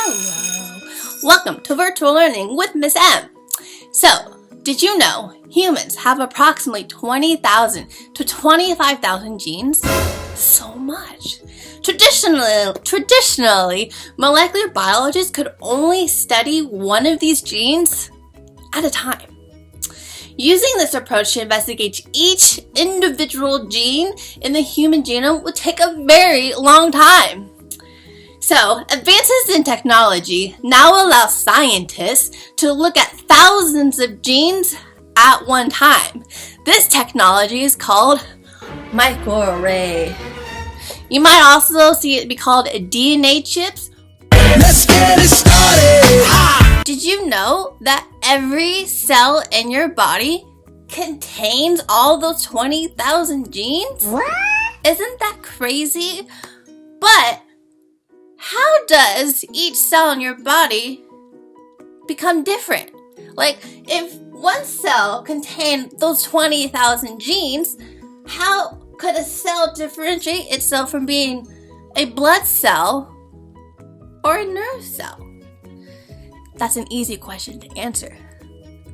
Hello. Welcome to Virtual Learning with Miss M. So, did you know humans have approximately 20,000 to 25,000 genes? So much. Traditionally, molecular biologists could only study one of these genes at a time. Using this approach to investigate each individual gene in the human genome would take a very long time. So, advances in technology now allow scientists to look at thousands of genes at one time. This technology is called Microarray. You might also see it be called DNA chips. Let's get it started. Did you know that every cell in your body contains all those 20,000 genes? What? Isn't that crazy? But how does each cell in your body become different? Like, if one cell contained those 20,000 genes, how could a cell differentiate itself from being a blood cell or a nerve cell? That's an easy question to answer.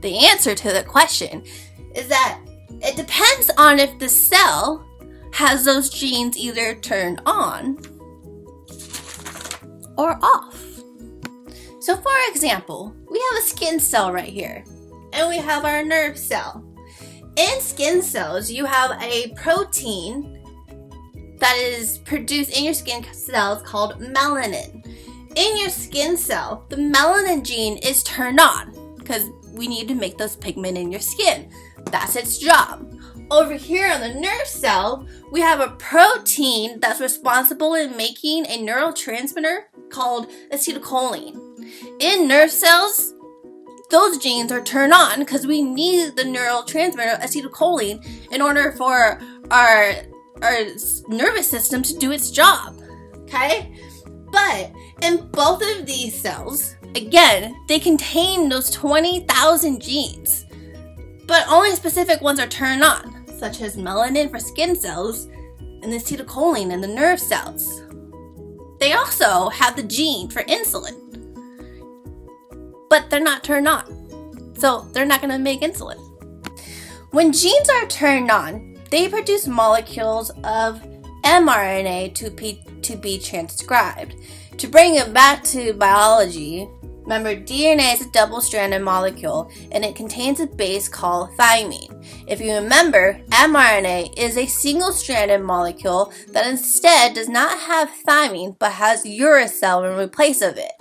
The answer to the question is that it depends on if the cell has those genes either turned on or off. So for example, we have a skin cell right here, and we have our nerve cell. In skin cells, you have a protein that is produced in your skin cells called melanin. In your skin cell, the melanin gene is turned on because we need to make those pigment in your skin. That's its job. Over here on the nerve cell, we have a protein that's responsible in making a neurotransmitter called acetylcholine. In nerve cells, those genes are turned on because we need the neurotransmitter acetylcholine in order for our nervous system to do its job. Okay? But in both of these cells, again, they contain those 20,000 genes. But only specific ones are turned on, such as melanin for skin cells and the acetylcholine in the nerve cells. They also have the gene for insulin, but they're not turned on, so they're not going to make insulin. When genes are turned on, they produce molecules of mRNA to be transcribed. To bring it back to biology, remember, DNA is a double-stranded molecule, and it contains a base called thymine. If you remember, mRNA is a single-stranded molecule that instead does not have thymine but has uracil in place of it.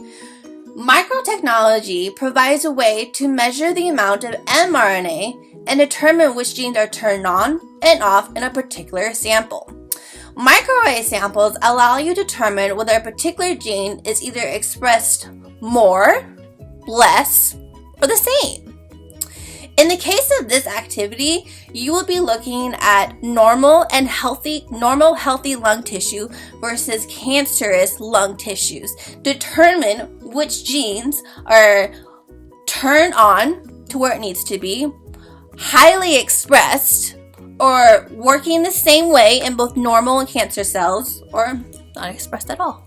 Microtechnology provides a way to measure the amount of mRNA and determine which genes are turned on and off in a particular sample. Microarray samples allow you to determine whether a particular gene is either expressed more, less, or the same. In the case of this activity, you will be looking at normal healthy lung tissue versus cancerous lung tissues. Determine which genes are turned on to where it needs to be, highly expressed, or working the same way in both normal and cancer cells, or not expressed at all.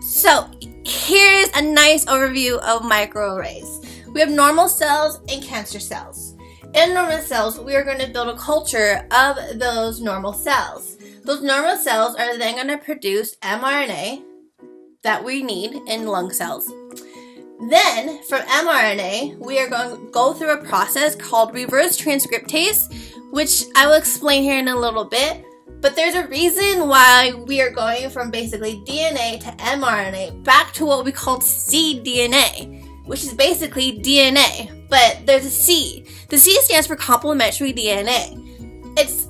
So here's a nice overview of microarrays. We have normal cells and cancer cells. In normal cells, we are going to build a culture of those normal cells. Those normal cells are then going to produce mRNA that we need in lung cells. Then, from mRNA, we are going to go through a process called reverse transcriptase, which I will explain here in a little bit. But there's a reason why we are going from basically DNA to mRNA back to what we call cDNA, which is basically DNA, but there's a C. The C stands for complementary DNA. It's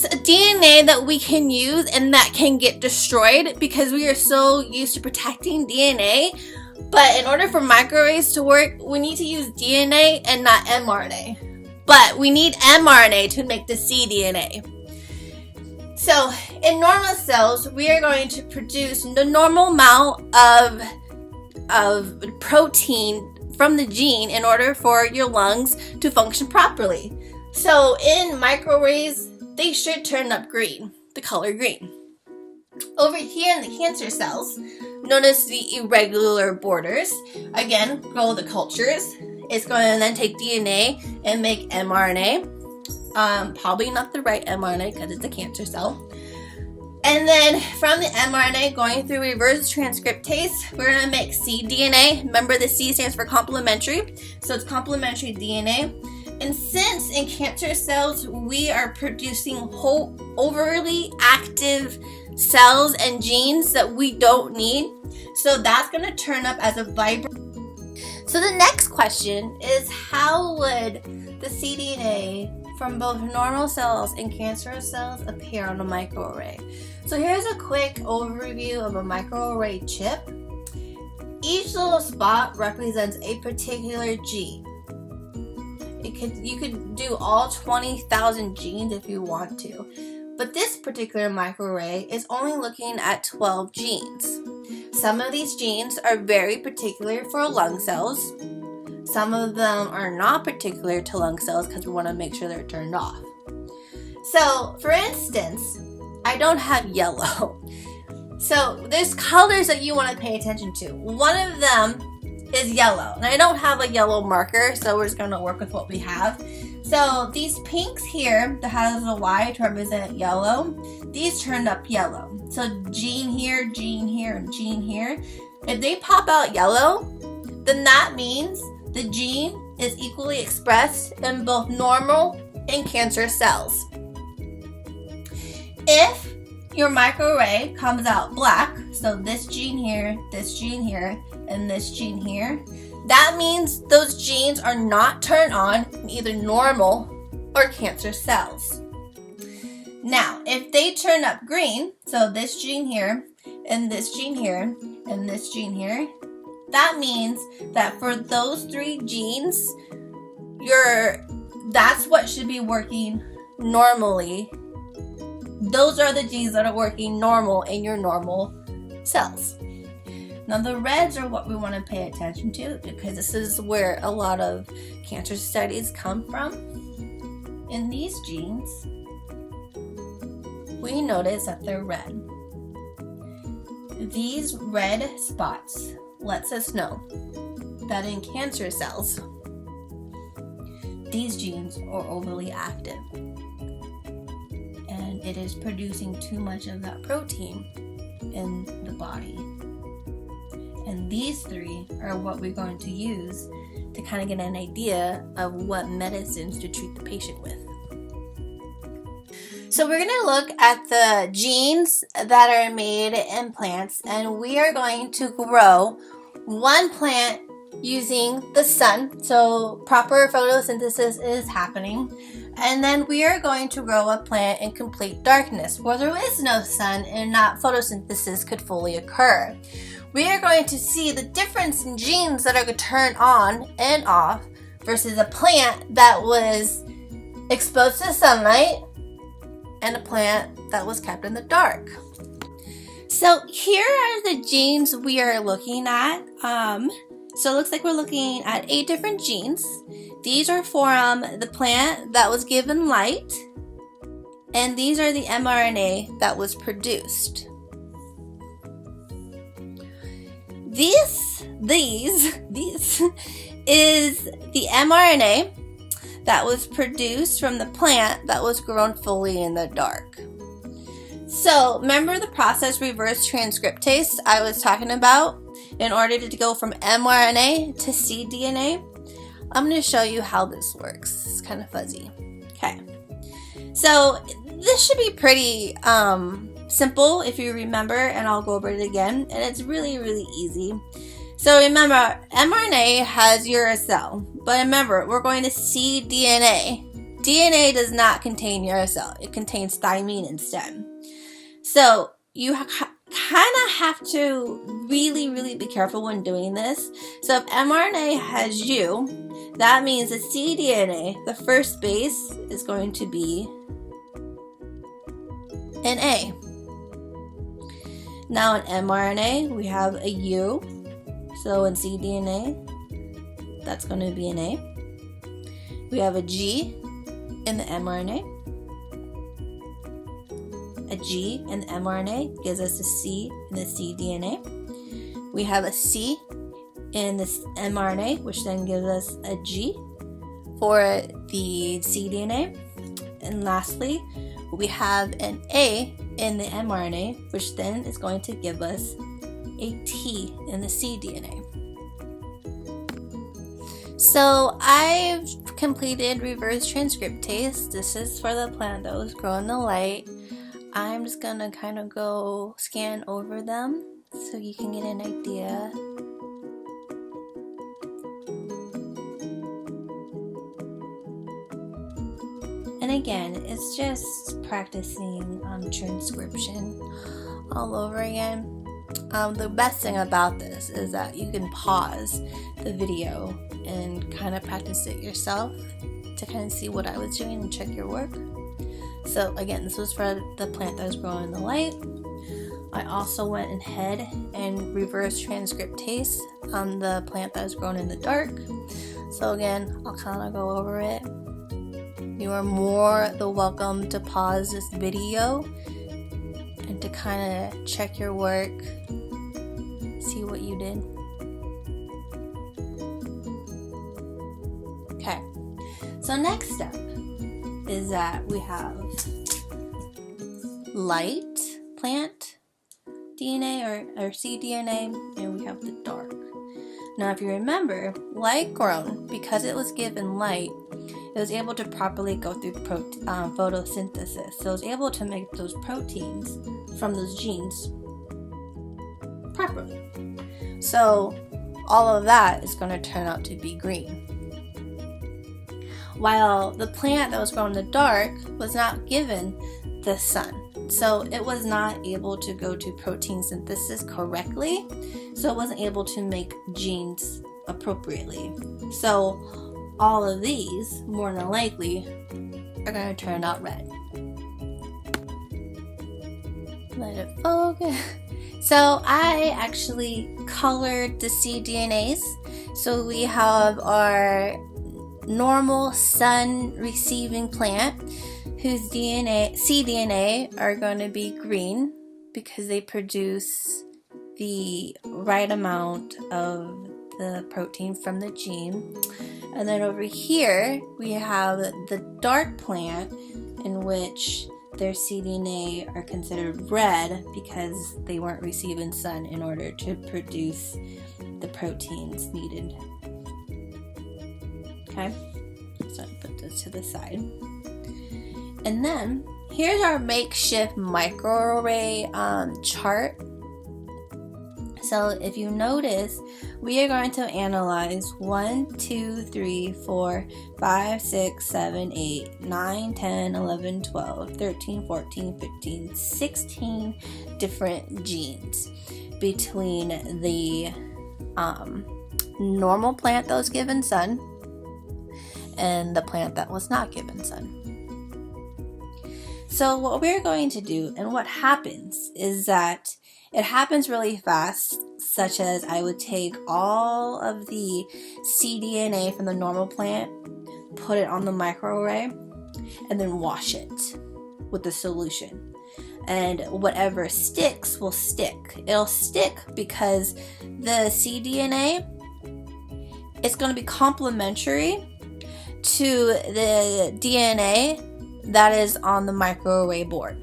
a DNA that we can use and that can get destroyed because we are so used to protecting DNA. But in order for microarrays to work, we need to use DNA and not mRNA. But we need mRNA to make the cDNA. So in normal cells, we are going to produce the normal amount of protein from the gene in order for your lungs to function properly. So in microarrays, they should turn up green, the color green. Over here in the cancer cells, notice the irregular borders. Again, grow the cultures. It's going to then take DNA and make mRNA. Probably not the right mRNA because it's a cancer cell. And then from the mRNA going through reverse transcriptase, we're going to make cDNA. Remember the C stands for complementary, so it's complementary DNA. And since in cancer cells we are producing overly active cells and genes that we don't need, so that's going to turn up as a vibrant. So the next question is, how would the cDNA from both normal cells and cancerous cells appear on a microarray? So here's a quick overview of a microarray chip. Each little spot represents a particular gene. You could do all 20,000 genes if you want to, but this particular microarray is only looking at 12 genes. Some of these genes are very particular for lung cells. Some of them are not particular to lung cells because we want to make sure they're turned off. So, for instance, I don't have yellow. So, there's colors that you want to pay attention to. One of them is yellow. And I don't have a yellow marker, so we're just going to work with what we have. So, these pinks here that has a Y to represent yellow, these turned up yellow. So, gene here, and gene here. If they pop out yellow, then that means the gene is equally expressed in both normal and cancer cells. If your microarray comes out black, so this gene here, and this gene here, that means those genes are not turned on in either normal or cancer cells. Now, if they turn up green, so this gene here, and this gene here, and this gene here, that means that for those 3 genes, that's what should be working normally. Those are the genes that are working normal in your normal cells. Now the reds are what we want to pay attention to because this is where a lot of cancer studies come from. In these genes, we notice that they're red. These red spots lets us know that in cancer cells, these genes are overly active. And it is producing too much of that protein in the body. And these 3 are what we're going to use to kind of get an idea of what medicines to treat the patient with. So we're going to look at the genes that are made in plants, and we are going to grow one plant using the sun. So proper photosynthesis is happening. And then we are going to grow a plant in complete darkness where there is no sun and not photosynthesis could fully occur. We are going to see the difference in genes that are going to turn on and off versus a plant that was exposed to sunlight and a plant that was kept in the dark. So here are the genes we are looking at. So it looks like we're looking at 8 different genes. These are from the plant that was given light, and these are the mRNA that was produced. This is the mRNA that was produced from the plant that was grown fully in the dark. So remember the process reverse transcriptase I was talking about in order to go from mRNA to cDNA? I'm going to show you how this works. It's kind of fuzzy. Okay. So this should be pretty simple if you remember, and I'll go over it again. And it's really, really easy. So remember, mRNA has uracil. But remember, we're going to cDNA. DNA does not contain uracil. It contains thymine instead. So you kind of have to really, really be careful when doing this. So if mRNA has U, that means the cDNA, the first base, is going to be an A. Now in mRNA, we have a U. So in cDNA, that's going to be an A. We have a G in the mRNA. a G in the mRNA, gives us a C in the cDNA. We have a C in this mRNA, which then gives us a G for the cDNA. And lastly, we have an A in the mRNA, which then is going to give us a T in the cDNA. So I've completed reverse transcriptase. This is for the plant that was grown in the light. I'm just gonna kind of go scan over them so you can get an idea. And again, it's just practicing transcription all over again. The best thing about this is that you can pause the video and kind of practice it yourself to kind of see what I was doing and check your work. So again, this was for the plant that was growing in the light. I also went ahead and reverse transcriptase on the plant that was grown in the dark. So again, I'll kind of go over it. You are more than welcome to pause this video and to kind of check your work, see what you did. Okay, so next step is that we have light plant DNA or cDNA, and we have the dark. Now if you remember, light grown, because it was given light, it was able to properly go through photosynthesis. So it was able to make those proteins from those genes properly. So all of that is going to turn out to be green. While the plant that was grown in the dark was not given the sun. So it was not able to go to protein synthesis correctly. So it wasn't able to make genes appropriately. So all of these, more than likely, are going to turn out red. Let it focus. So I actually colored the cDNAs. So we have our normal sun receiving plant whose cDNA are going to be green because they produce the right amount of the protein from the gene. And then over here we have the dark plant, in which their cDNA are considered red because they weren't receiving sun in order to produce the proteins needed. Okay, so I put this to the side. And then here's our makeshift microarray chart. So if you notice, we are going to analyze 1, 2, 3, 4, 5, 6, 7, 8, 9, 10, 11, 12, 13, 14, 15, 16 different genes between the normal plant that was given sun and the plant that was not given sun. So what we're going to do, and what happens, is that it happens really fast, such as I would take all of the cDNA from the normal plant, put it on the microarray, and then wash it with the solution. And whatever sticks will stick. It'll stick because the cDNA is going to be complementary to the DNA that is on the microarray board.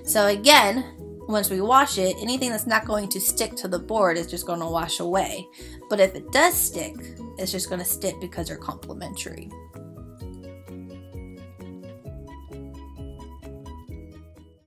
So again, once we wash it, anything that's not going to stick to the board is just going to wash away. But if it does stick, it's just going to stick because they're complementary.